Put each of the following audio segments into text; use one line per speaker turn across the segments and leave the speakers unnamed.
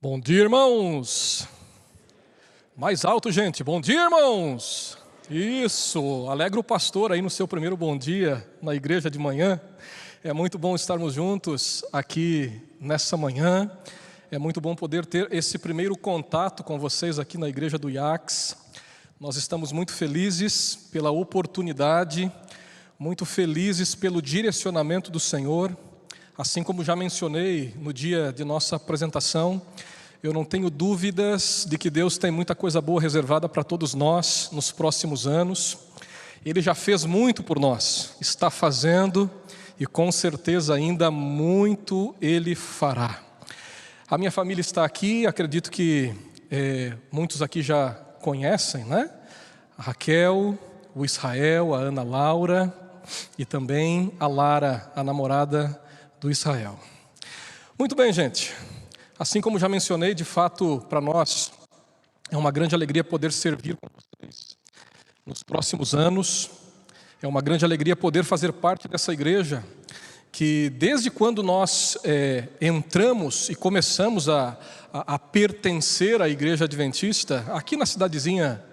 Bom dia, irmãos! Mais alto, gente. Bom dia, irmãos! Isso, alegra o pastor aí no seu primeiro bom dia na igreja de manhã. É muito bom estarmos juntos aqui nessa manhã. É muito bom poder ter esse primeiro contato com vocês aqui na igreja do IACS. Nós estamos muito felizes pela oportunidade, muito felizes pelo direcionamento do Senhor. Assim como já mencionei no dia de nossa apresentação, eu não tenho dúvidas de que Deus tem muita coisa boa reservada para todos nós nos próximos anos. Ele já fez muito por nós, está fazendo e com certeza ainda muito Ele fará. A minha família está aqui, acredito que muitos aqui já conhecem, né? A Raquel, o Israel, a Ana Laura e também a Lara, a namorada do Israel. Muito bem, gente. Assim como já mencionei, de fato, para nós é uma grande alegria poder servir com vocês nos próximos anos. É uma grande alegria poder fazer parte dessa igreja que, desde quando nós entramos e começamos a pertencer à igreja adventista, aqui na cidadezinha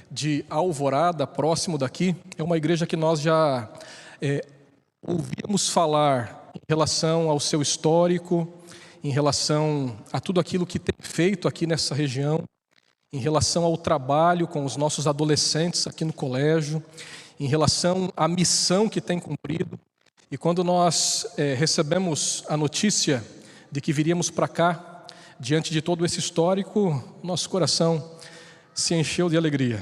de Alvorada, próximo daqui, é uma igreja que nós já ouvíamos falar em relação ao seu histórico, em relação a tudo aquilo que tem feito aqui nessa região, em relação ao trabalho com os nossos adolescentes aqui no colégio, em relação à missão que tem cumprido. E quando nós recebemos a notícia de que viríamos para cá, diante de todo esse histórico, nosso coração se encheu de alegria.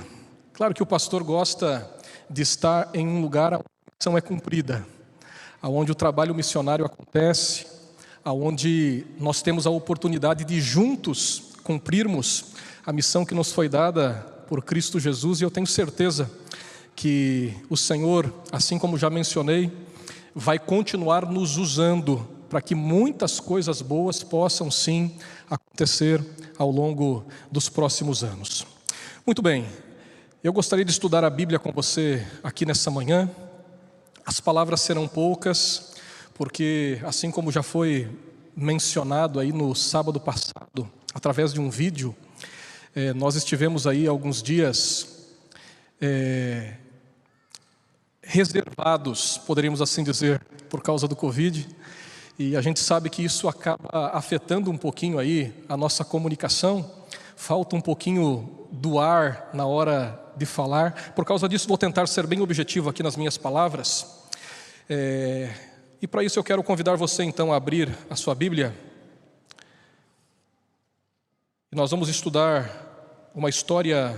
Claro que o pastor gosta de estar em um lugar onde a missão é cumprida, onde o trabalho missionário acontece, onde nós temos a oportunidade de juntos cumprirmos a missão que nos foi dada por Cristo Jesus. E eu tenho certeza que o Senhor, assim como já mencionei, vai continuar nos usando para que muitas coisas boas possam sim acontecer ao longo dos próximos anos. Muito bem, eu gostaria de estudar a Bíblia com você aqui nessa manhã. As palavras serão poucas, porque assim como já foi mencionado aí no sábado passado, através de um vídeo, nós estivemos aí alguns dias reservados, poderíamos assim dizer, por causa do Covid, e a gente sabe que isso acaba afetando um pouquinho aí a nossa comunicação, falta um pouquinho do ar na hora de falar. Por causa disso, vou tentar ser bem objetivo aqui nas minhas palavras. E para isso eu quero convidar você então a abrir a sua Bíblia. E nós vamos estudar uma história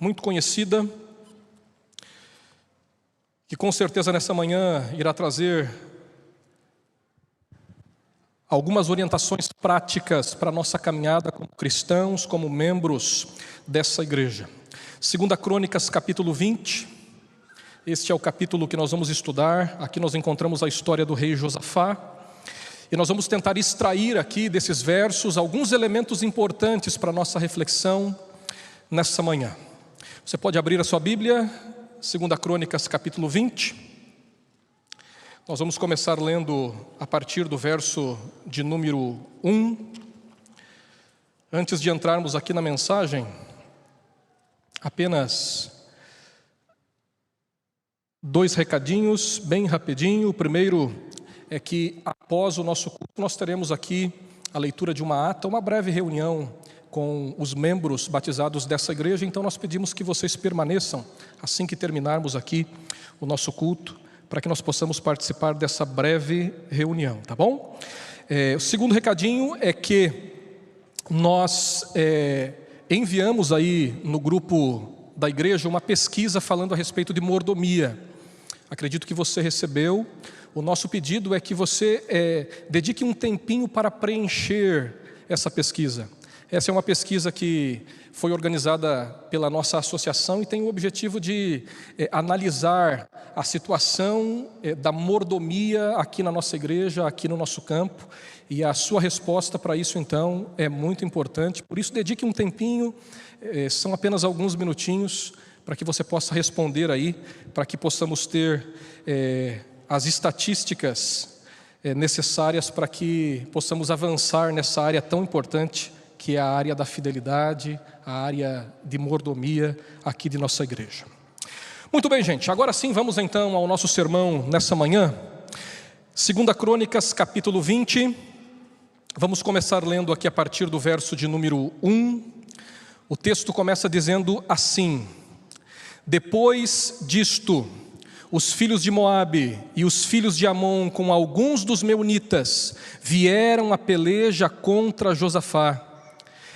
muito conhecida, que com certeza nessa manhã irá trazer algumas orientações práticas para a nossa caminhada como cristãos, como membros dessa igreja. 2 Crônicas, capítulo 20. Este é o capítulo que nós vamos estudar. Aqui nós encontramos a história do rei Josafá. E nós vamos tentar extrair aqui desses versos alguns elementos importantes para a nossa reflexão nessa manhã. Você pode abrir a sua Bíblia, 2 Crônicas, capítulo 20. Nós vamos começar lendo a partir do verso de número 1. Antes de entrarmos aqui na mensagem, apenas dois recadinhos, bem rapidinho. O primeiro é que após o nosso culto nós teremos aqui a leitura de uma ata, uma breve reunião com os membros batizados dessa igreja. Então nós pedimos que vocês permaneçam assim que terminarmos aqui o nosso culto, para que nós possamos participar dessa breve reunião, tá bom? O segundo recadinho é que nós enviamos aí no grupo da igreja uma pesquisa falando a respeito de mordomia. Acredito que você recebeu. O nosso pedido é que você dedique um tempinho para preencher essa pesquisa. Essa é uma pesquisa que foi organizada pela nossa associação e tem o objetivo de analisar a situação da mordomia aqui na nossa igreja, aqui no nosso campo. E a sua resposta para isso, então, é muito importante. Por isso, dedique um tempinho, são apenas alguns minutinhos, para que você possa responder aí, para que possamos ter as estatísticas necessárias para que possamos avançar nessa área tão importante que é a área da fidelidade, a área de mordomia aqui de nossa igreja. Muito bem, gente, agora sim vamos então ao nosso sermão nessa manhã. 2 Crônicas, capítulo 20, vamos começar lendo aqui a partir do verso de número 1. O texto começa dizendo assim: Depois disto, os filhos de Moabe e os filhos de Amon, com alguns dos meunitas, vieram a peleja contra Josafá.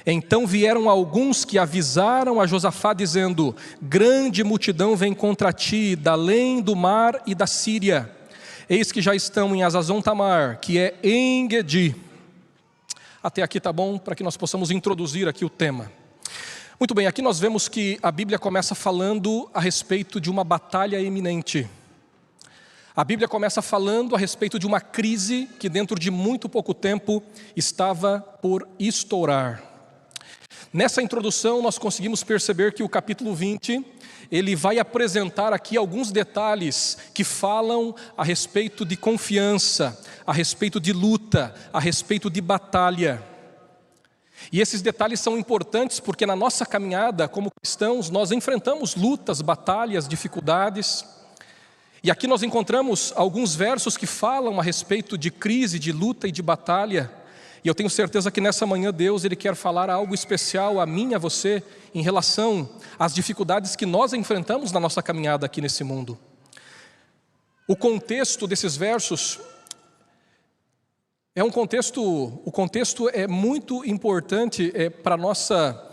Então vieram alguns que avisaram a Josafá, dizendo: grande multidão vem contra ti, da além do mar e da Síria. Eis que já estão em Hazazon Tamar, que é em Gedi. Até aqui tá bom, para que nós possamos introduzir aqui o tema. Muito bem, aqui nós vemos que a Bíblia começa falando a respeito de uma batalha iminente. A Bíblia começa falando a respeito de uma crise que dentro de muito pouco tempo estava por estourar. Nessa introdução nós conseguimos perceber que o capítulo 20, ele vai apresentar aqui alguns detalhes que falam a respeito de confiança, a respeito de luta, a respeito de batalha. E esses detalhes são importantes porque na nossa caminhada como cristãos nós enfrentamos lutas, batalhas, dificuldades. E aqui nós encontramos alguns versos que falam a respeito de crise, de luta e de batalha. E eu tenho certeza que nessa manhã Deus ele quer falar algo especial a mim e a você em relação às dificuldades que nós enfrentamos na nossa caminhada aqui nesse mundo. O contexto desses versos é o contexto é muito importante para a nossa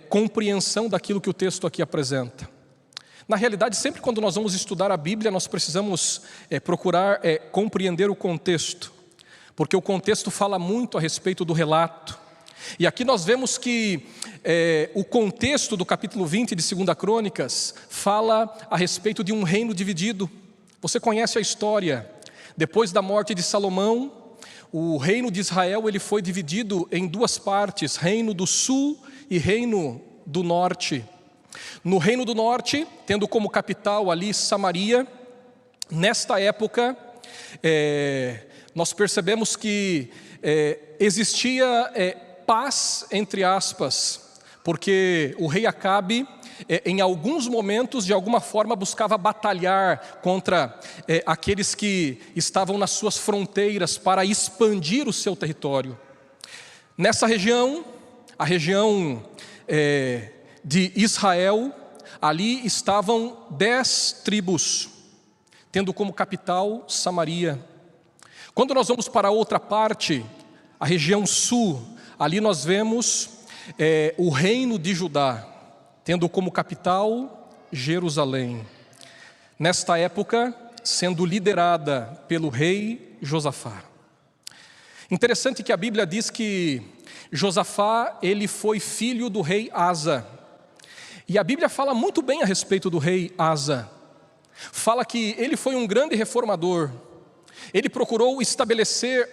compreensão daquilo que o texto aqui apresenta. Na realidade, sempre quando nós vamos estudar a Bíblia, nós precisamos procurar compreender o contexto. Porque o contexto fala muito a respeito do relato. E aqui nós vemos que o contexto do capítulo 20 de 2 Crônicas fala a respeito de um reino dividido. Você conhece a história. Depois da morte de Salomão, o reino de Israel ele foi dividido em duas partes, reino do sul e reino do norte. No reino do norte, tendo como capital ali Samaria, nesta época nós percebemos que existia paz, entre aspas, porque o rei Acabe, em alguns momentos, de alguma forma, buscava batalhar contra aqueles que estavam nas suas fronteiras para expandir o seu território. Nessa região, a região de Israel, ali estavam 10 tribos, tendo como capital Samaria. Quando nós vamos para a outra parte, a região sul, ali nós vemos o reino de Judá, tendo como capital Jerusalém. Nesta época, sendo liderada pelo rei Josafá. Interessante que a Bíblia diz que Josafá, ele foi filho do rei Asa. E a Bíblia fala muito bem a respeito do rei Asa. Fala que ele foi um grande reformador. Ele procurou estabelecer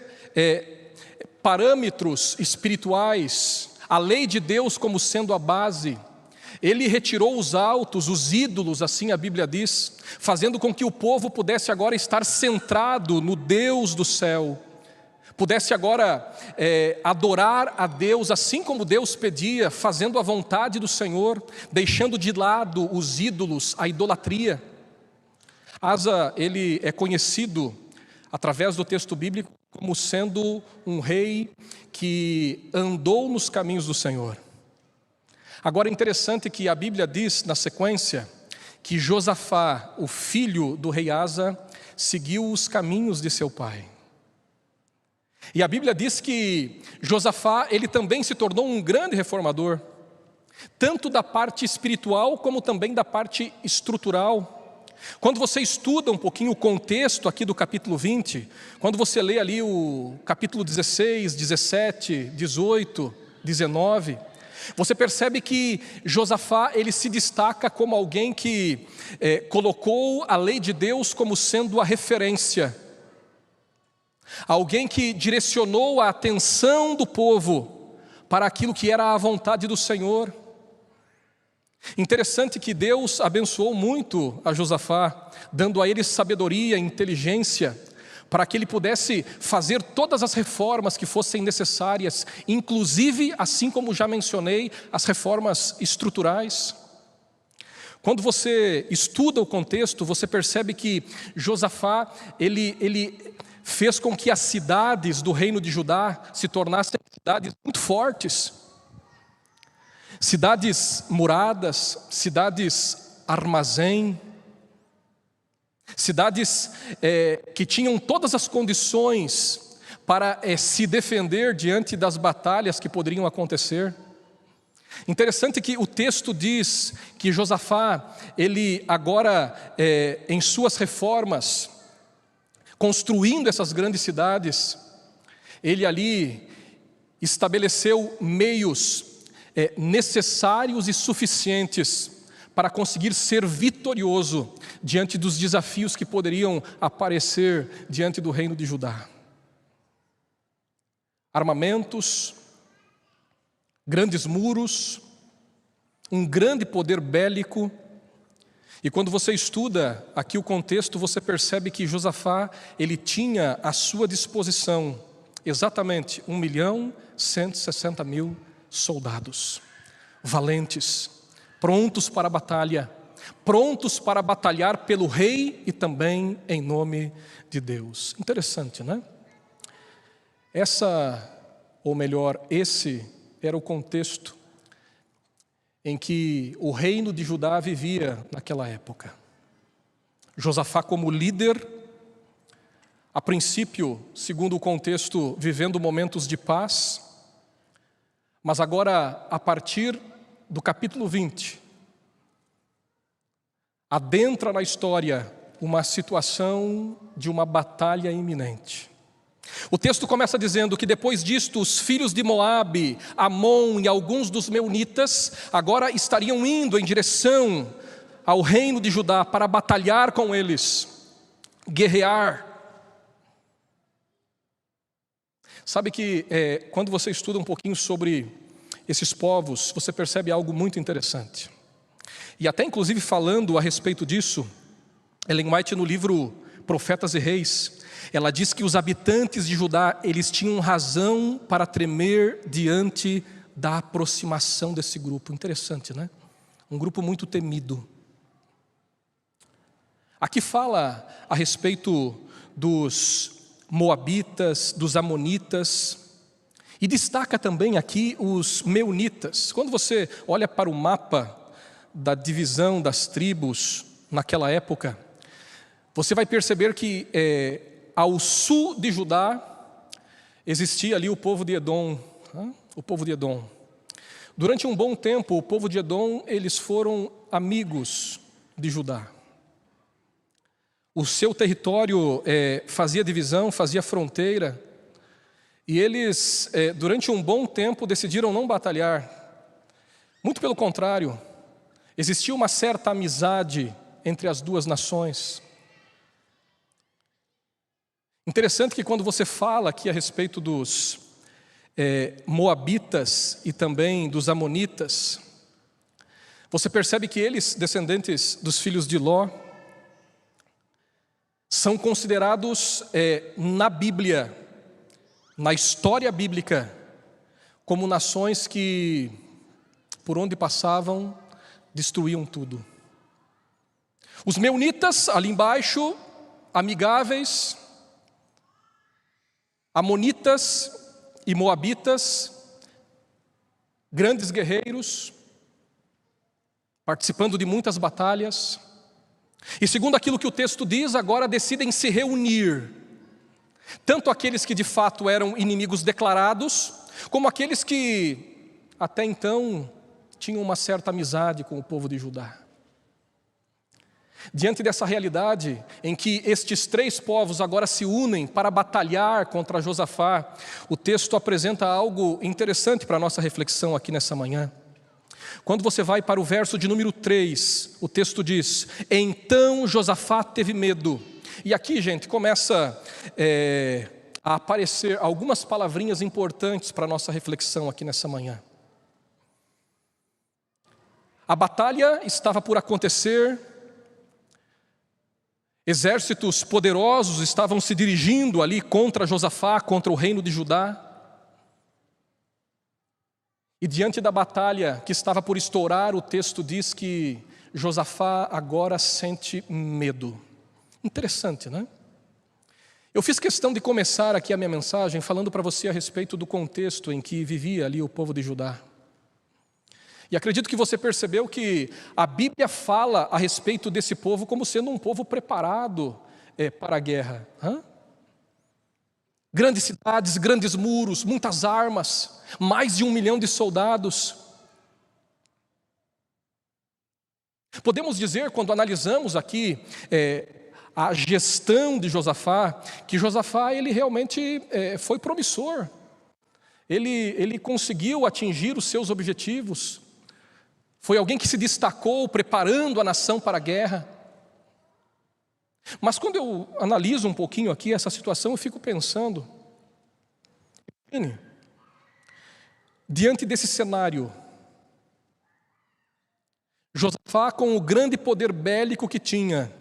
parâmetros espirituais, a lei de Deus como sendo a base. Ele retirou os altos, os ídolos, assim a Bíblia diz, fazendo com que o povo pudesse agora estar centrado no Deus do céu. Pudesse agora adorar a Deus, assim como Deus pedia, fazendo a vontade do Senhor, deixando de lado os ídolos, a idolatria. Asa, ele é conhecido através do texto bíblico como sendo um rei que andou nos caminhos do Senhor. Agora é interessante que a Bíblia diz na sequência que Josafá, o filho do rei Asa, seguiu os caminhos de seu pai. E a Bíblia diz que Josafá, ele também se tornou um grande reformador, tanto da parte espiritual como também da parte estrutural. Quando você estuda um pouquinho o contexto aqui do capítulo 20, quando você lê ali o capítulo 16, 17, 18, 19, você percebe que Josafá, ele se destaca como alguém que colocou a lei de Deus como sendo a referência. Alguém que direcionou a atenção do povo para aquilo que era a vontade do Senhor. Interessante que Deus abençoou muito a Josafá, dando a ele sabedoria, inteligência, para que ele pudesse fazer todas as reformas que fossem necessárias, inclusive, assim como já mencionei, as reformas estruturais. Quando você estuda o contexto, você percebe que Josafá, ele fez com que as cidades do reino de Judá se tornassem cidades muito fortes. Cidades muradas, cidades armazém, cidades que tinham todas as condições para se defender diante das batalhas que poderiam acontecer. Interessante que o texto diz que Josafá, ele agora, em suas reformas, construindo essas grandes cidades, ele ali estabeleceu meios necessários e suficientes para conseguir ser vitorioso diante dos desafios que poderiam aparecer diante do reino de Judá. Armamentos, grandes muros, um grande poder bélico. E quando você estuda aqui o contexto, você percebe que Josafá, ele tinha à sua disposição exatamente 1.160.000 soldados, valentes, prontos para a batalha, prontos para batalhar pelo rei e também em nome de Deus. Interessante, né? Esse era o contexto em que o reino de Judá vivia naquela época. Josafá como líder, a princípio, segundo o contexto, vivendo momentos de paz, mas agora, a partir do capítulo 20, adentra na história uma situação de uma batalha iminente. O texto começa dizendo que depois disto, os filhos de Moabe, Amon e alguns dos meunitas, agora estariam indo em direção ao reino de Judá para batalhar com eles, guerrear. Sabe que quando você estuda um pouquinho sobre esses povos, você percebe algo muito interessante. E até inclusive falando a respeito disso, Ellen White no livro Profetas e Reis, ela diz que os habitantes de Judá, eles tinham razão para tremer diante da aproximação desse grupo. Interessante, né? Um grupo muito temido. Aqui fala a respeito dos moabitas, dos amonitas, e destaca também aqui os meunitas. Quando você olha para o mapa da divisão das tribos naquela época, você vai perceber que ao sul de Judá existia ali o povo de Edom, o povo de Edom. Durante um bom tempo, o povo de Edom, eles foram amigos de Judá. O seu território fazia divisão, fazia fronteira, e eles, durante um bom tempo, decidiram não batalhar. Muito pelo contrário, existia uma certa amizade entre as duas nações. Interessante que quando você fala aqui a respeito dos moabitas e também dos amonitas, você percebe que eles, descendentes dos filhos de Ló, são considerados na Bíblia, na história bíblica, como nações que, por onde passavam, destruíam tudo. Os meunitas, ali embaixo, amigáveis, amonitas e moabitas, grandes guerreiros, participando de muitas batalhas, e segundo aquilo que o texto diz, agora decidem se reunir, tanto aqueles que de fato eram inimigos declarados, como aqueles que até então tinham uma certa amizade com o povo de Judá. Diante dessa realidade, em que estes três povos agora se unem para batalhar contra Josafá, o texto apresenta algo interessante para a nossa reflexão aqui nessa manhã. Quando você vai para o verso de número 3, o texto diz: então Josafá teve medo. E aqui, gente, começa a aparecer algumas palavrinhas importantes para a nossa reflexão aqui nessa manhã. A batalha estava por acontecer. Exércitos poderosos estavam se dirigindo ali contra Josafá, contra o reino de Judá. E diante da batalha que estava por estourar, o texto diz que Josafá agora sente medo. Interessante, né? Eu fiz questão de começar aqui a minha mensagem falando para você a respeito do contexto em que vivia ali o povo de Judá. E acredito que você percebeu que a Bíblia fala a respeito desse povo como sendo um povo preparado para a guerra. Grandes cidades, grandes muros, muitas armas, mais de 1 milhão de soldados. Podemos dizer, quando analisamos aqui a gestão de Josafá, que Josafá ele realmente foi promissor. Ele conseguiu atingir os seus objetivos. Foi alguém que se destacou preparando a nação para a guerra. Mas quando eu analiso um pouquinho aqui essa situação, eu fico pensando, diante desse cenário, Josafá, com o grande poder bélico que tinha,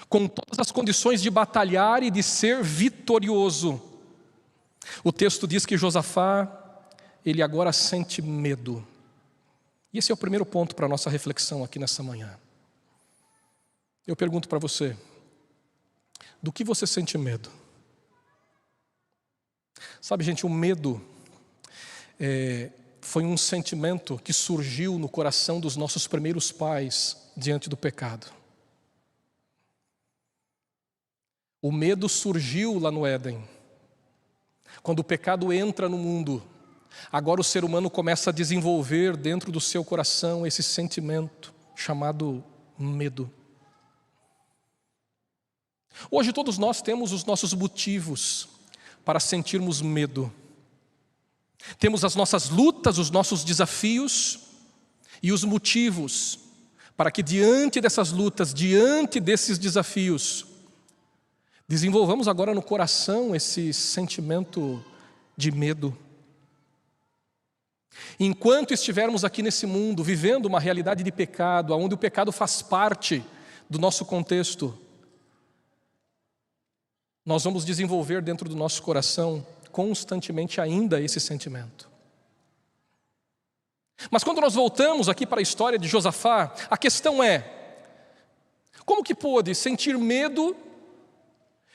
com todas as condições de batalhar e de ser vitorioso, o texto diz que Josafá, ele agora sente medo. E esse é o primeiro ponto para a nossa reflexão aqui nessa manhã. Eu pergunto para você, do que você sente medo? Sabe, gente, o medo foi um sentimento que surgiu no coração dos nossos primeiros pais diante do pecado. O medo surgiu lá no Éden. Quando o pecado entra no mundo, agora o ser humano começa a desenvolver dentro do seu coração esse sentimento chamado medo. Hoje todos nós temos os nossos motivos para sentirmos medo. Temos as nossas lutas, os nossos desafios e os motivos para que diante dessas lutas, diante desses desafios, desenvolvamos agora no coração esse sentimento de medo. Enquanto estivermos aqui nesse mundo, vivendo uma realidade de pecado, onde o pecado faz parte do nosso contexto, nós vamos desenvolver dentro do nosso coração constantemente ainda esse sentimento. Mas quando nós voltamos aqui para a história de Josafá, a questão é, como que pôde sentir medo,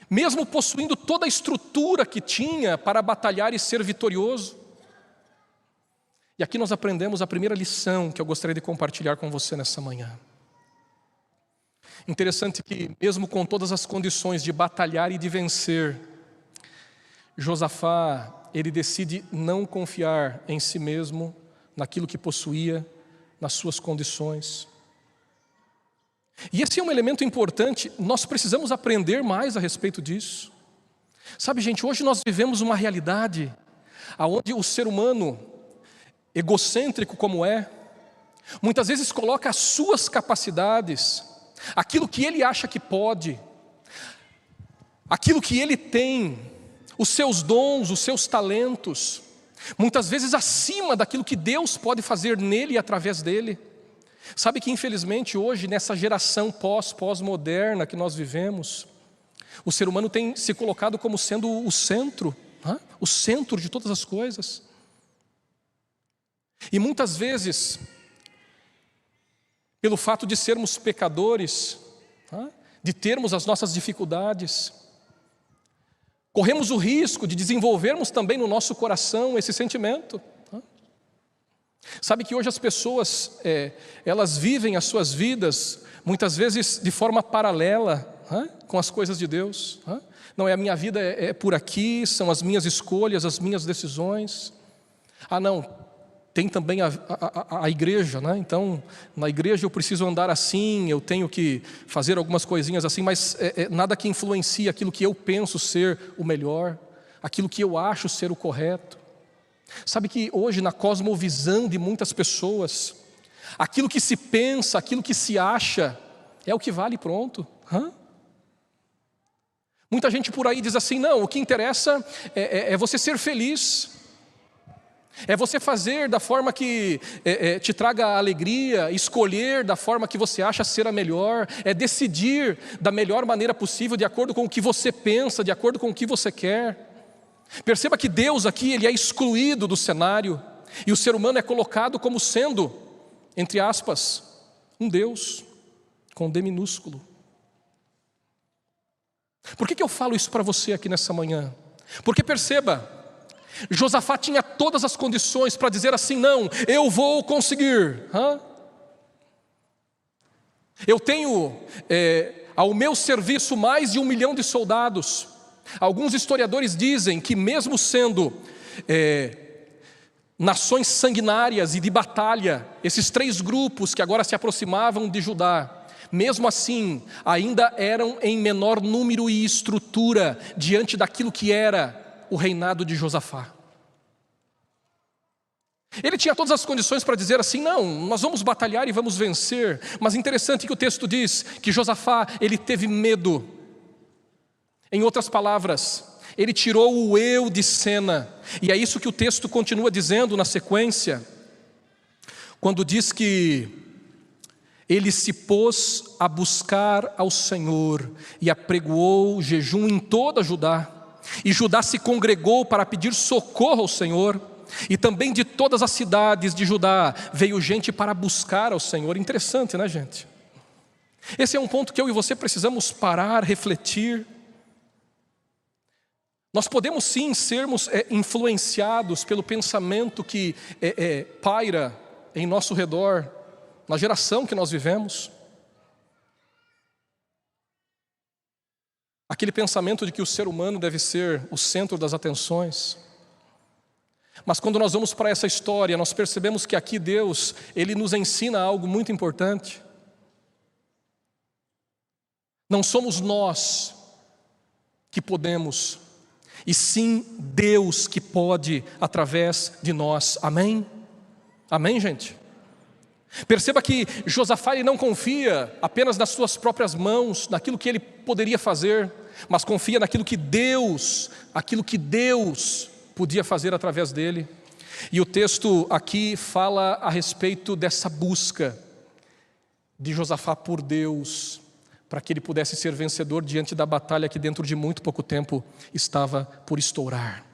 mesmo possuindo toda a estrutura que tinha para batalhar e ser vitorioso? E aqui nós aprendemos a primeira lição que eu gostaria de compartilhar com você nessa manhã. Interessante que, mesmo com todas as condições de batalhar e de vencer, Josafá, ele decide não confiar em si mesmo, naquilo que possuía, nas suas condições. E esse é um elemento importante, nós precisamos aprender mais a respeito disso. Sabe, gente, hoje nós vivemos uma realidade onde o ser humano, egocêntrico como é, muitas vezes coloca as suas capacidades, aquilo que ele acha que pode, aquilo que ele tem, os seus dons, os seus talentos, muitas vezes acima daquilo que Deus pode fazer nele e através dele. Sabe que infelizmente hoje, nessa geração pós-moderna que nós vivemos, o ser humano tem se colocado como sendo o centro de todas as coisas. E muitas vezes, pelo fato de sermos pecadores, de termos as nossas dificuldades, corremos o risco de desenvolvermos também no nosso coração esse sentimento. Sabe que hoje as pessoas, elas vivem as suas vidas, muitas vezes de forma paralela com as coisas de Deus. Não, a minha vida é por aqui, são as minhas escolhas, as minhas decisões. Não, tem também a igreja, né? Então, na igreja eu preciso andar assim, eu tenho que fazer algumas coisinhas assim, mas nada que influencie aquilo que eu penso ser o melhor, aquilo que eu acho ser o correto. Sabe que hoje, na cosmovisão de muitas pessoas, aquilo que se pensa, aquilo que se acha, é o que vale, pronto. Muita gente por aí diz assim, não, o que interessa é você ser feliz. É você fazer da forma que te traga alegria, escolher da forma que você acha ser a melhor, é decidir da melhor maneira possível, de acordo com o que você pensa, de acordo com o que você quer. Perceba que Deus aqui, Ele é excluído do cenário, e o ser humano é colocado como sendo, entre aspas, um Deus, com D minúsculo. Por que eu falo isso para você aqui nessa manhã? Porque perceba, Josafá tinha todas as condições para dizer assim: não, eu vou conseguir. Eu tenho ao meu serviço mais de 1 milhão de soldados. Alguns historiadores dizem que mesmo sendo nações sanguinárias e de batalha, esses 3 grupos que agora se aproximavam de Judá, mesmo assim, ainda eram em menor número e estrutura diante daquilo que era o reinado de Josafá. Ele tinha todas as condições para dizer assim: não, nós vamos batalhar e vamos vencer. Mas interessante que o texto diz que Josafá, ele teve medo. Em outras palavras, ele tirou o eu de cena. E é isso que o texto continua dizendo na sequência, quando diz que ele se pôs a buscar ao Senhor e apregoou jejum em toda Judá. E Judá se congregou para pedir socorro ao Senhor, e também de todas as cidades de Judá veio gente para buscar ao Senhor. Interessante, né, gente? Esse é um ponto que eu e você precisamos parar, refletir. Nós podemos sim sermos influenciados pelo pensamento que paira em nosso redor, na geração que nós vivemos. Aquele pensamento de que o ser humano deve ser o centro das atenções. Mas quando nós vamos para essa história, nós percebemos que aqui Deus, Ele nos ensina algo muito importante. Não somos nós que podemos, e sim Deus que pode através de nós. Amém? Amém, gente? Perceba que Josafá, ele não confia apenas nas suas próprias mãos, naquilo que ele poderia fazer, mas confia naquilo que Deus podia fazer através dele. E o texto aqui fala a respeito dessa busca de Josafá por Deus, para que ele pudesse ser vencedor diante da batalha que dentro de muito pouco tempo estava por estourar.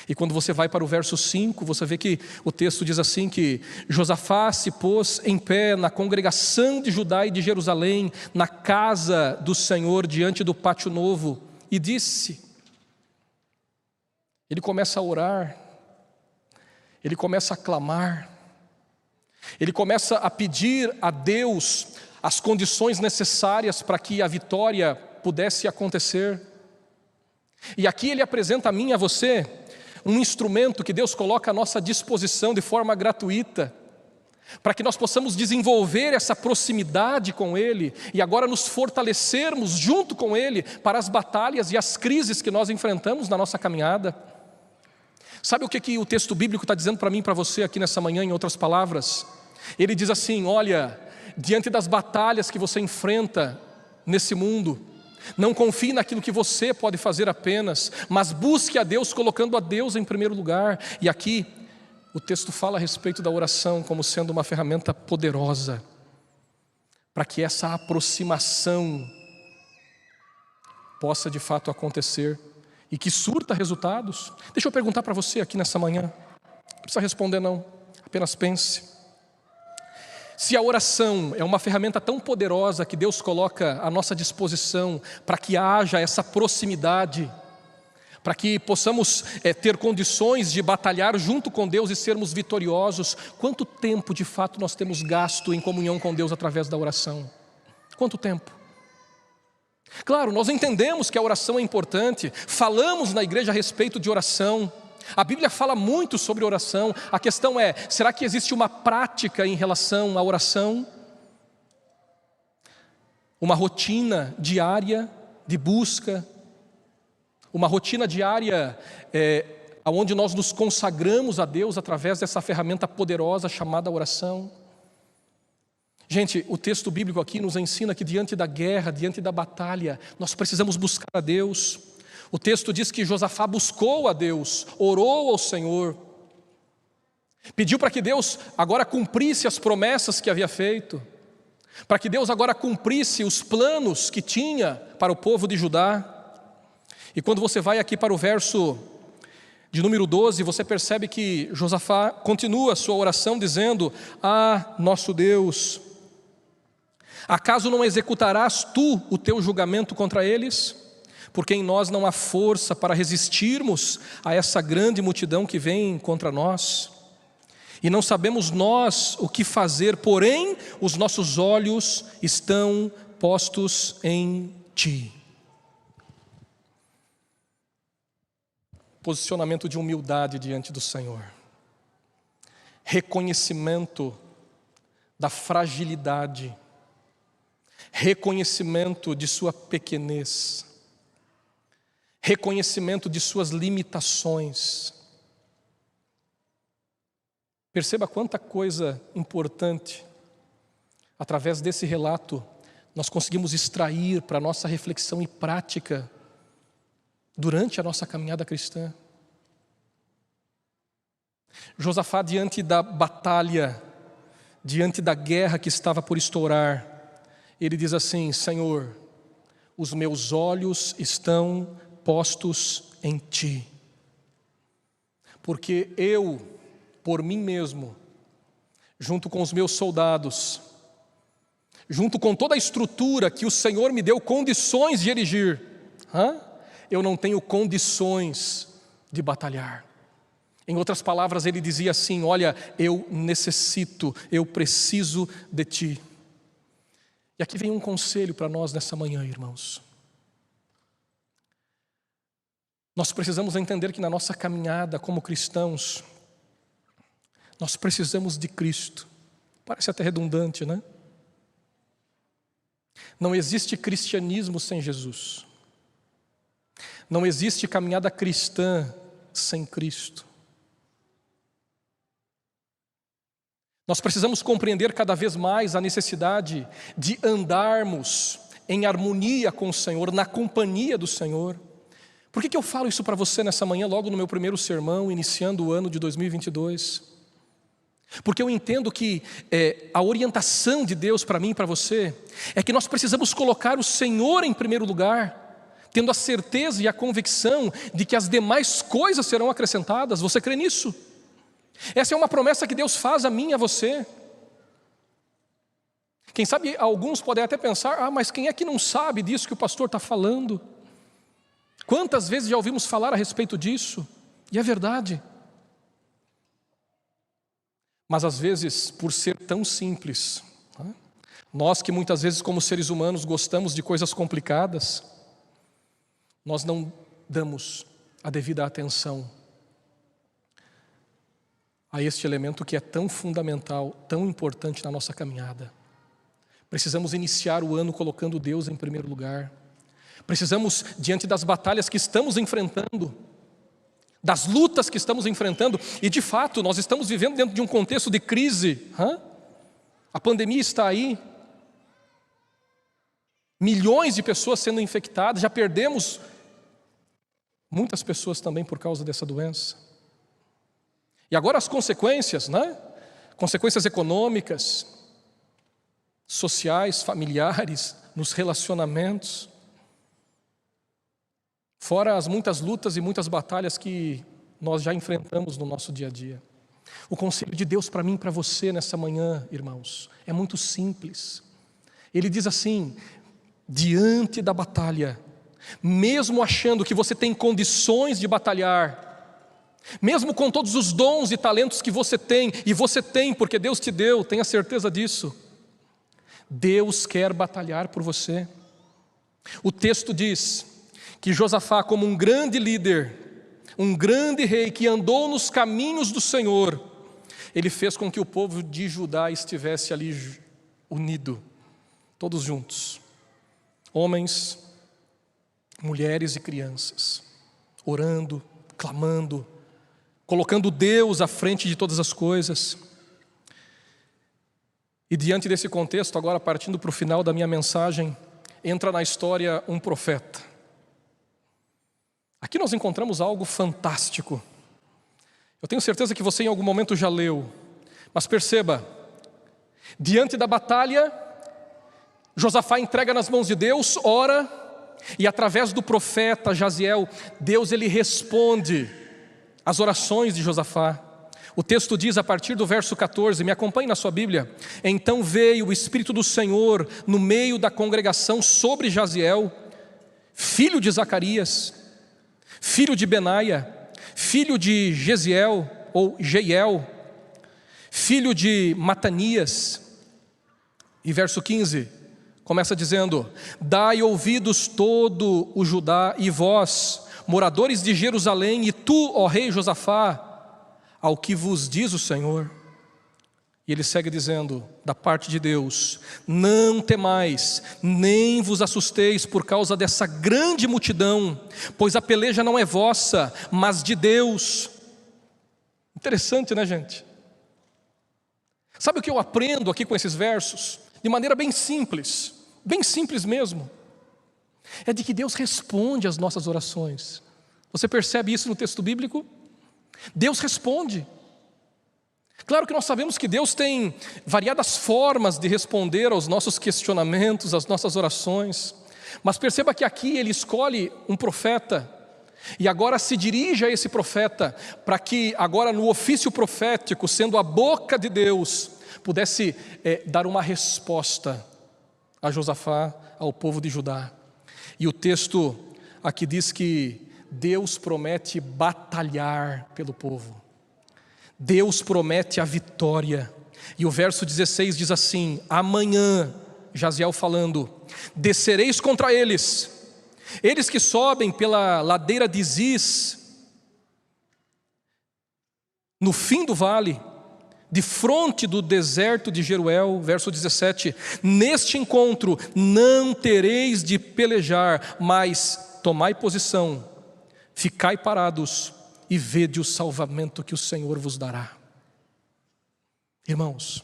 E quando você vai para o verso 5, você vê que o texto diz assim que Josafá se pôs em pé na congregação de Judá e de Jerusalém, na casa do Senhor, diante do pátio novo, e disse. Ele começa a orar, ele começa a clamar, ele começa a pedir a Deus as condições necessárias para que a vitória pudesse acontecer. E aqui ele apresenta a mim e a você um instrumento que Deus coloca à nossa disposição de forma gratuita, para que nós possamos desenvolver essa proximidade com Ele e agora nos fortalecermos junto com Ele para as batalhas e as crises que nós enfrentamos na nossa caminhada. Sabe o que o texto bíblico está dizendo para mim e para você aqui nessa manhã, em outras palavras? Ele diz assim: olha, diante das batalhas que você enfrenta nesse mundo, não confie naquilo que você pode fazer apenas, mas busque a Deus, colocando a Deus em primeiro lugar. E aqui o texto fala a respeito da oração como sendo uma ferramenta poderosa para que essa aproximação possa de fato acontecer e que surta resultados. Deixa eu perguntar para você aqui nessa manhã, não precisa responder não, apenas pense. Se a oração é uma ferramenta tão poderosa que Deus coloca à nossa disposição para que haja essa proximidade, para que possamos ter condições de batalhar junto com Deus e sermos vitoriosos, quanto tempo de fato nós temos gasto em comunhão com Deus através da oração? Quanto tempo? Claro, nós entendemos que a oração é importante, falamos na igreja a respeito de oração, a Bíblia fala muito sobre oração. A questão é, será que existe uma prática em relação à oração? Uma rotina diária de busca, uma rotina diária onde nós nos consagramos a Deus através dessa ferramenta poderosa chamada oração. Gente, o texto bíblico aqui nos ensina que diante da guerra, diante da batalha, nós precisamos buscar a Deus. O texto diz que Josafá buscou a Deus, orou ao Senhor. Pediu para que Deus agora cumprisse as promessas que havia feito, para que Deus agora cumprisse os planos que tinha para o povo de Judá. E quando você vai aqui para o verso de número 12, você percebe que Josafá continua a sua oração dizendo: ah, nosso Deus, acaso não executarás tu o teu julgamento contra eles? Porque em nós não há força para resistirmos a essa grande multidão que vem contra nós. E não sabemos nós o que fazer, porém os nossos olhos estão postos em Ti. Posicionamento de humildade diante do Senhor. Reconhecimento da fragilidade. Reconhecimento de sua pequenez. Reconhecimento de suas limitações. Perceba quanta coisa importante, através desse relato, nós conseguimos extrair para a nossa reflexão e prática durante a nossa caminhada cristã. Josafá, diante da batalha, diante da guerra que estava por estourar, ele diz assim: Senhor, os meus olhos estão postos em Ti, porque eu, por mim mesmo, junto com os meus soldados, junto com toda a estrutura que o Senhor me deu condições de erigir, eu não tenho condições de batalhar. Em outras palavras, ele dizia assim: olha, eu necessito, eu preciso de Ti. E aqui vem um conselho para nós nessa manhã, irmãos. Nós precisamos entender que na nossa caminhada como cristãos, nós precisamos de Cristo. Parece até redundante, né? Não existe cristianismo sem Jesus. Não existe caminhada cristã sem Cristo. Nós precisamos compreender cada vez mais a necessidade de andarmos em harmonia com o Senhor, na companhia do Senhor. Por que eu falo isso para você nessa manhã, logo no meu primeiro sermão, iniciando o ano de 2022? Porque eu entendo que a orientação de Deus para mim e para você é que nós precisamos colocar o Senhor em primeiro lugar, tendo a certeza e a convicção de que as demais coisas serão acrescentadas. Você crê nisso? Essa é uma promessa que Deus faz a mim e a você. Quem sabe alguns podem até pensar: mas quem é que não sabe disso que o pastor está falando? Quantas vezes já ouvimos falar a respeito disso? E é verdade. Mas às vezes, por ser tão simples, nós que muitas vezes como seres humanos gostamos de coisas complicadas, nós não damos a devida atenção a este elemento que é tão fundamental, tão importante na nossa caminhada. Precisamos iniciar o ano colocando Deus em primeiro lugar. Precisamos, diante das batalhas que estamos enfrentando, das lutas que estamos enfrentando, e de fato nós estamos vivendo dentro de um contexto de crise. A pandemia está aí, milhões de pessoas sendo infectadas, já perdemos muitas pessoas também por causa dessa doença. E agora as consequências, consequências econômicas, sociais, familiares, nos relacionamentos. Fora as muitas lutas e muitas batalhas que nós já enfrentamos no nosso dia a dia. O conselho de Deus para mim e para você nessa manhã, irmãos, é muito simples. Ele diz assim: diante da batalha, mesmo achando que você tem condições de batalhar, mesmo com todos os dons e talentos que você tem, e você tem porque Deus te deu, tenha certeza disso, Deus quer batalhar por você. O texto diz que Josafá, como um grande líder, um grande rei que andou nos caminhos do Senhor, ele fez com que o povo de Judá estivesse ali unido, todos juntos, homens, mulheres e crianças, orando, clamando, colocando Deus à frente de todas as coisas. E diante desse contexto, agora partindo para o final da minha mensagem, entra na história um profeta. Aqui nós encontramos algo fantástico. Eu tenho certeza que você em algum momento já leu, mas perceba, diante da batalha, Josafá entrega nas mãos de Deus, ora, e através do profeta Jaziel, Deus ele responde às orações de Josafá. O texto diz a partir do verso 14, me acompanhe na sua Bíblia. Então veio o Espírito do Senhor no meio da congregação sobre Jaziel, filho de Zacarias, filho de Benaia, filho de Jeziel, ou Jeiel, filho de Matanias. E verso 15, começa dizendo: dai ouvidos todo o Judá e vós, moradores de Jerusalém, e tu, ó rei Josafá, ao que vos diz o Senhor. E ele segue dizendo, da parte de Deus: não temais, nem vos assusteis por causa dessa grande multidão, pois a peleja não é vossa, mas de Deus. Interessante, né, gente? Sabe o que eu aprendo aqui com esses versos? De maneira bem simples mesmo, é de que Deus responde às nossas orações. Você percebe isso no texto bíblico? Deus responde. Claro que nós sabemos que Deus tem variadas formas de responder aos nossos questionamentos, às nossas orações, mas perceba que aqui Ele escolhe um profeta, e agora se dirige a esse profeta, para que agora no ofício profético, sendo a boca de Deus, pudesse dar uma resposta a Josafá, ao povo de Judá. E o texto aqui diz que Deus promete batalhar pelo povo. Deus promete a vitória. E o verso 16 diz assim: amanhã, Jaziel falando, descereis contra eles, eles que sobem pela ladeira de Ziz, no fim do vale, de fronte do deserto de Jeruel. Verso 17, neste encontro não tereis de pelejar, mas tomai posição, ficai parados e vede o salvamento que o Senhor vos dará. Irmãos,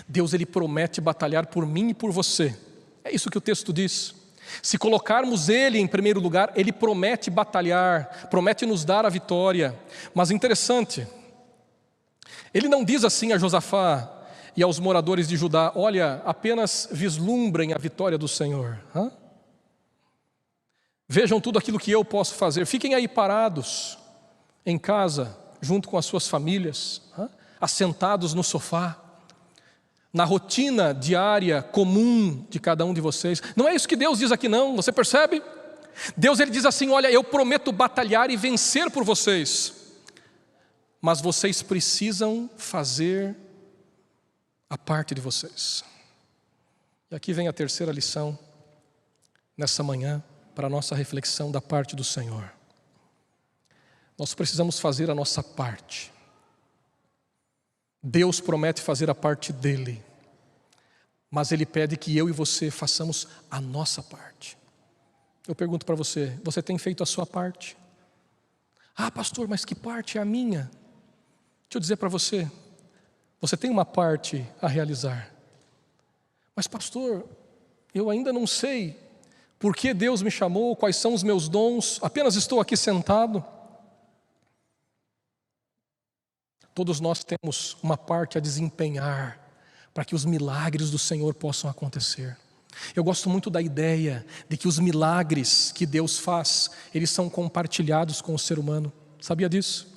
Deus ele promete batalhar por mim e por você. É isso que o texto diz. Se colocarmos Ele em primeiro lugar, Ele promete batalhar, promete nos dar a vitória. Mas interessante, Ele não diz assim a Josafá e aos moradores de Judá: olha, apenas vislumbrem a vitória do Senhor. Vejam tudo aquilo que eu posso fazer. Fiquem aí parados em casa, junto com as suas famílias, assentados no sofá, na rotina diária comum de cada um de vocês. Não é isso que Deus diz aqui não, você percebe? Deus ele diz assim: olha, eu prometo batalhar e vencer por vocês, mas vocês precisam fazer a parte de vocês. E aqui vem a terceira lição nessa manhã, para a nossa reflexão da parte do Senhor. Nós precisamos fazer a nossa parte. Deus promete fazer a parte dele, mas Ele pede que eu e você façamos a nossa parte. Eu pergunto para você: você tem feito a sua parte? Ah, pastor, mas que parte é a minha? Deixa eu dizer para você, você tem uma parte a realizar. Mas pastor, eu ainda não sei por que Deus me chamou, quais são os meus dons, apenas estou aqui sentado. Todos nós temos uma parte a desempenhar para que os milagres do Senhor possam acontecer. Eu gosto muito da ideia de que os milagres que Deus faz, eles são compartilhados com o ser humano. Sabia disso?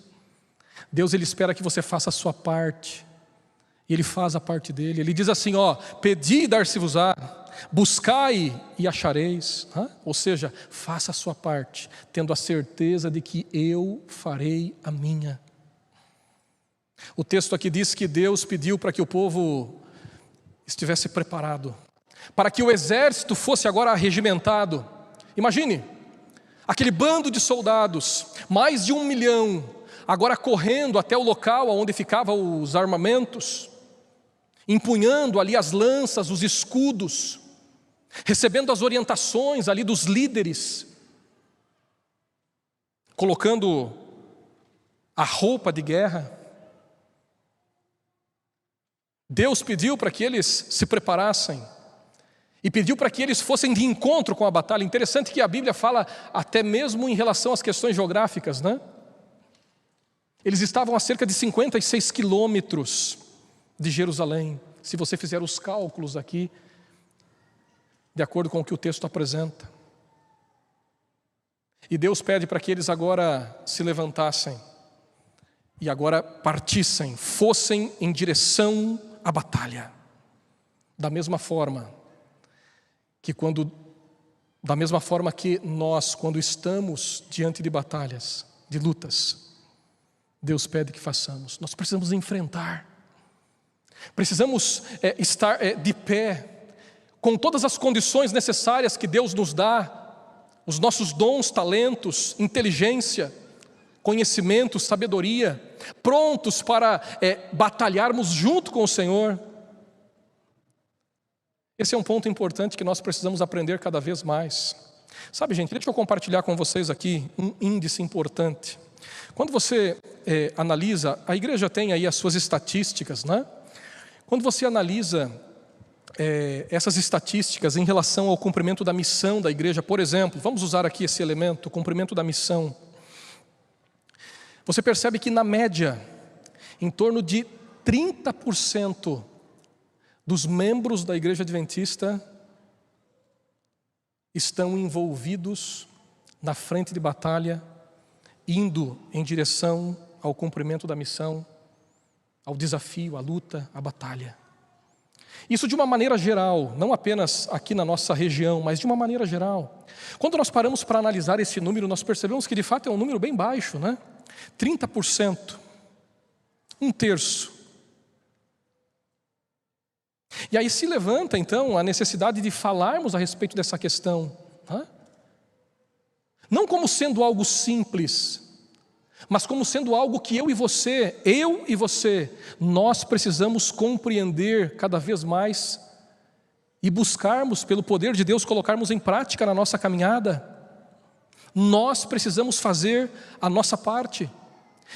Deus ele espera que você faça a sua parte, e Ele faz a parte dele. Ele diz assim: ó, pedi e dar-se-vos-á, buscai e achareis. Ou seja, faça a sua parte, tendo a certeza de que eu farei a minha. O texto aqui diz que Deus pediu para que o povo estivesse preparado, para que o exército fosse agora arregimentado. Imagine, aquele bando de soldados, mais de 1 milhão, agora correndo até o local onde ficavam os armamentos, empunhando ali as lanças, os escudos, recebendo as orientações ali dos líderes, colocando a roupa de guerra. Deus pediu para que eles se preparassem e pediu para que eles fossem de encontro com a batalha. Interessante que a Bíblia fala até mesmo em relação às questões geográficas, né? Eles estavam a cerca de 56 quilômetros de Jerusalém, se você fizer os cálculos aqui, de acordo com o que o texto apresenta. E Deus pede para que eles agora se levantassem e agora partissem, fossem em direção à batalha. Da mesma forma que nós, quando estamos diante de batalhas, de lutas, Deus pede que façamos. Nós precisamos enfrentar. Precisamos estar de pé, com todas as condições necessárias que Deus nos dá, os nossos dons, talentos, inteligência, conhecimento, sabedoria, prontos para batalharmos junto com o Senhor. Esse é um ponto importante que nós precisamos aprender cada vez mais. Sabe, gente, deixa eu compartilhar com vocês aqui um índice importante. Quando você analisa, a igreja tem aí as suas estatísticas, né? Quando você analisa essas estatísticas em relação ao cumprimento da missão da igreja, por exemplo, vamos usar aqui esse elemento, o cumprimento da missão. Você percebe que na média, em torno de 30% dos membros da igreja adventista estão envolvidos na frente de batalha, indo em direção ao cumprimento da missão, ao desafio, à luta, à batalha. Isso de uma maneira geral, não apenas aqui na nossa região, mas de uma maneira geral. Quando nós paramos para analisar esse número, nós percebemos que de fato é um número bem baixo, né? 30%, um terço. E aí se levanta então a necessidade de falarmos a respeito dessa questão, né? Não como sendo algo simples, mas como sendo algo que eu e você, nós precisamos compreender cada vez mais e buscarmos, pelo poder de Deus, colocarmos em prática na nossa caminhada. Nós precisamos fazer a nossa parte.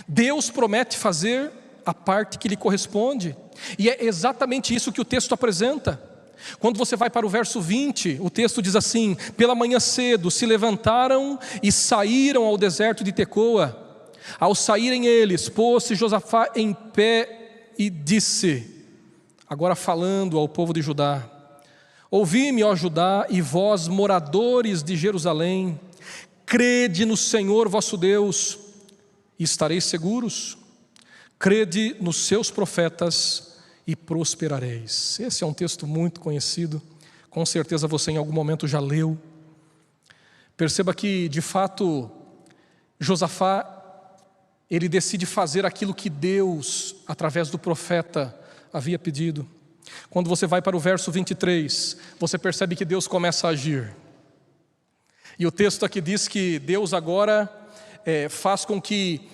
Deus promete fazer a parte que lhe corresponde, e é exatamente isso que o texto apresenta. Quando você vai para o verso 20, o texto diz assim: pela manhã cedo se levantaram e saíram ao deserto de Tecoa. Ao saírem eles, pôs-se Josafá em pé e disse, agora falando ao povo de Judá: ouvi-me, ó Judá, e vós, moradores de Jerusalém, crede no Senhor vosso Deus, e estareis seguros. Crede nos seus profetas e prosperareis. Esse é um texto muito conhecido, com certeza você em algum momento já leu. Perceba que, de fato, Josafá, ele decide fazer aquilo que Deus, através do profeta, havia pedido. Quando você vai para o verso 23, você percebe que Deus começa a agir. E o texto aqui diz que Deus agora faz com que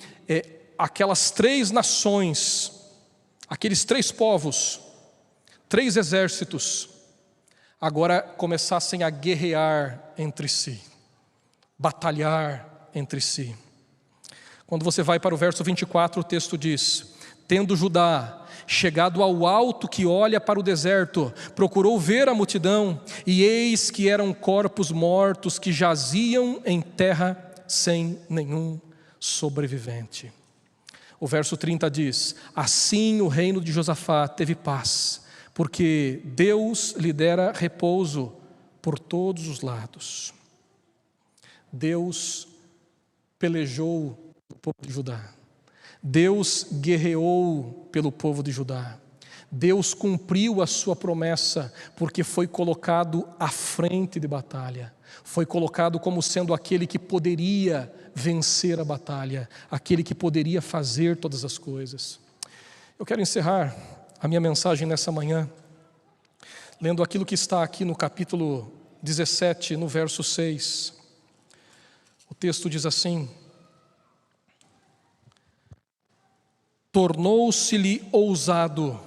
aquelas 3 nações, aqueles 3 povos, 3 exércitos, agora começassem a guerrear entre si, batalhar entre si. Quando você vai para o verso 24, o texto diz: tendo Judá chegado ao alto que olha para o deserto, procurou ver a multidão, e eis que eram corpos mortos que jaziam em terra sem nenhum sobrevivente. O verso 30 diz: assim o reino de Josafá teve paz, porque Deus lhe dera repouso por todos os lados. Deus pelejou o povo de Judá. Deus guerreou pelo povo de Judá. Deus cumpriu a sua promessa, porque foi colocado à frente de batalha. Foi colocado como sendo aquele que poderia vencer a batalha, aquele que poderia fazer todas as coisas. Eu quero encerrar a minha mensagem nessa manhã, lendo aquilo que está aqui no capítulo 17, no verso 6. O texto diz assim: tornou-se-lhe ousado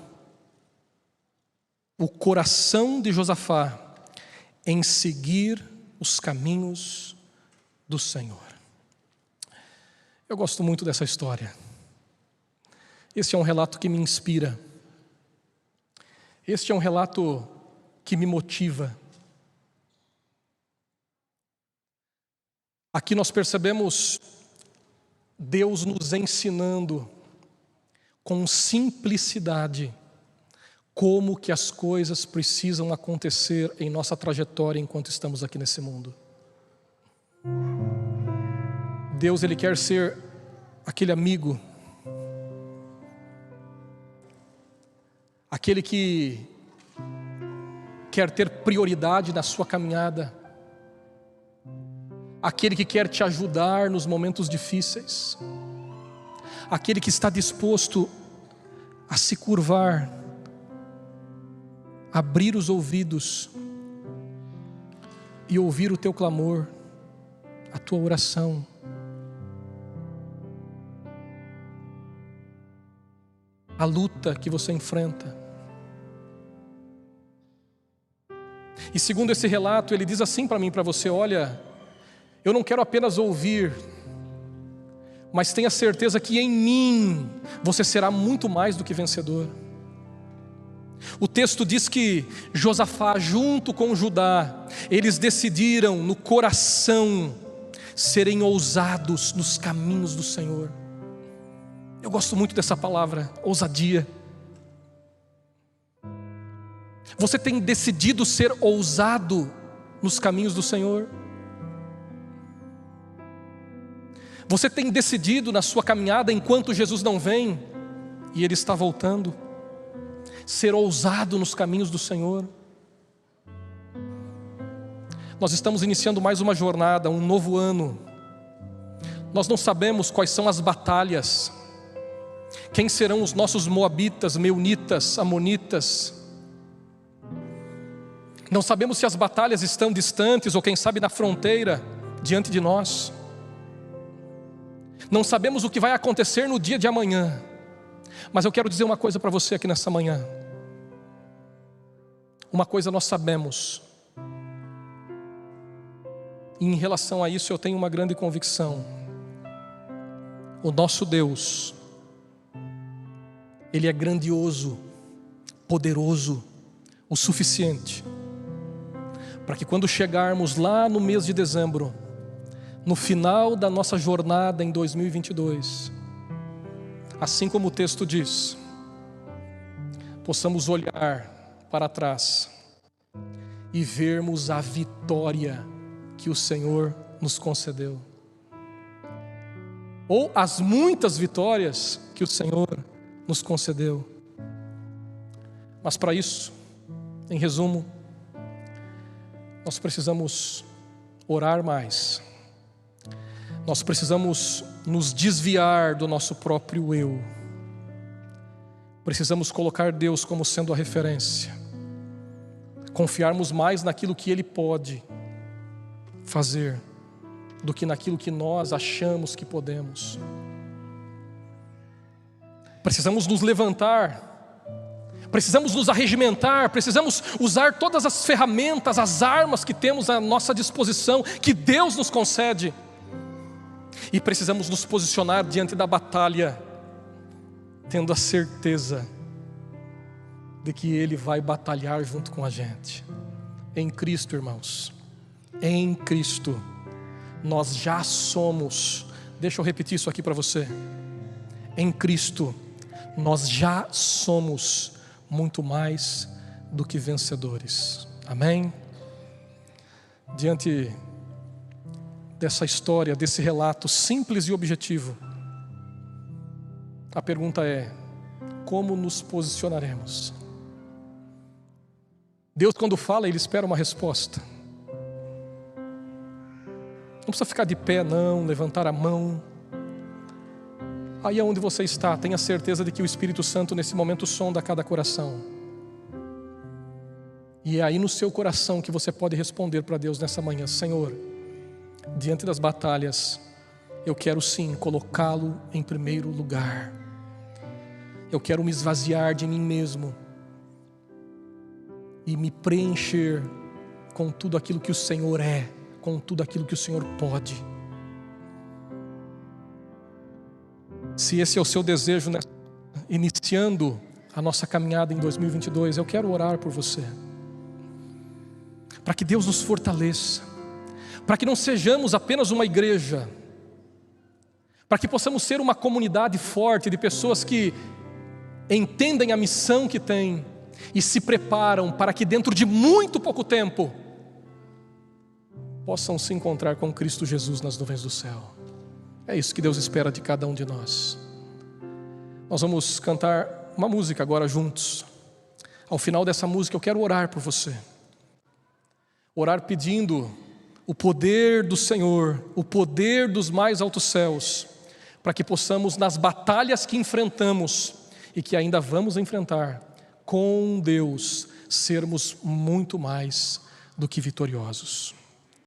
o coração de Josafá em seguir os caminhos do Senhor. Eu gosto muito dessa história. Esse é um relato que me inspira. Este é um relato que me motiva. Aqui nós percebemos Deus nos ensinando com simplicidade como que as coisas precisam acontecer em nossa trajetória enquanto estamos aqui nesse mundo. Deus, Ele quer ser aquele amigo, aquele que quer ter prioridade na sua caminhada, aquele que quer te ajudar nos momentos difíceis, aquele que está disposto a se curvar, abrir os ouvidos e ouvir o teu clamor, a tua oração. A luta que você enfrenta. E segundo esse relato, ele diz assim para mim, para você: olha, eu não quero apenas ouvir, mas tenha certeza que em mim você será muito mais do que vencedor. O texto diz que Josafá, junto com Judá, eles decidiram no coração serem ousados nos caminhos do Senhor. Eu gosto muito dessa palavra, ousadia. Você tem decidido ser ousado nos caminhos do Senhor? Você tem decidido na sua caminhada, enquanto Jesus não vem e Ele está voltando, ser ousado nos caminhos do Senhor? Nós estamos iniciando mais uma jornada, um novo ano. Nós não sabemos quais são as batalhas, quem serão os nossos moabitas, meunitas, amonitas. Não sabemos se as batalhas estão distantes ou quem sabe na fronteira diante de nós. Não sabemos o que vai acontecer no dia de amanhã. Mas eu quero dizer uma coisa para você aqui nessa manhã. Uma coisa nós sabemos. E em relação a isso eu tenho uma grande convicção. O nosso Deus, Ele é grandioso, poderoso, o suficiente para que quando chegarmos lá no mês de dezembro, no final da nossa jornada em 2022, assim como o texto diz, possamos olhar para trás e vermos a vitória que o Senhor nos concedeu, ou as muitas vitórias que o Senhor nos concedeu. Mas para isso, em resumo, nós precisamos orar mais. Nós precisamos nos desviar do nosso próprio eu. Precisamos colocar Deus como sendo a referência. Confiarmos mais naquilo que Ele pode fazer do que naquilo que nós achamos que podemos. Precisamos nos levantar, precisamos nos arregimentar, precisamos usar todas as ferramentas, as armas que temos à nossa disposição, que Deus nos concede. E precisamos nos posicionar diante da batalha, tendo a certeza de que Ele vai batalhar junto com a gente. Em Cristo, irmãos, em Cristo, nós já somos, deixa eu repetir isso aqui para você. Em Cristo, nós já somos muito mais do que vencedores. Amém? Diante dessa história, desse relato simples e objetivo, a pergunta é: como nos posicionaremos? Deus, quando fala, Ele espera uma resposta. Não precisa ficar de pé não, levantar a mão. Aí onde você está, tenha certeza de que o Espírito Santo nesse momento sonda cada coração. E é aí no seu coração que você pode responder para Deus nessa manhã: Senhor, diante das batalhas, eu quero sim colocá-lo em primeiro lugar. Eu quero me esvaziar de mim mesmo e me preencher com tudo aquilo que o Senhor é, com tudo aquilo que o Senhor pode. Se esse é o seu desejo, né, iniciando a nossa caminhada em 2022, eu quero orar por você, para que Deus nos fortaleça, para que não sejamos apenas uma igreja, para que possamos ser uma comunidade forte de pessoas que entendem a missão que têm e se preparam para que dentro de muito pouco tempo possam se encontrar com Cristo Jesus nas nuvens do céu. É isso que Deus espera de cada um de nós. Nós vamos cantar uma música agora juntos. Ao final dessa música eu quero orar por você. Orar pedindo o poder do Senhor, o poder dos mais altos céus, para que possamos, nas batalhas que enfrentamos e que ainda vamos enfrentar, com Deus, sermos muito mais do que vitoriosos.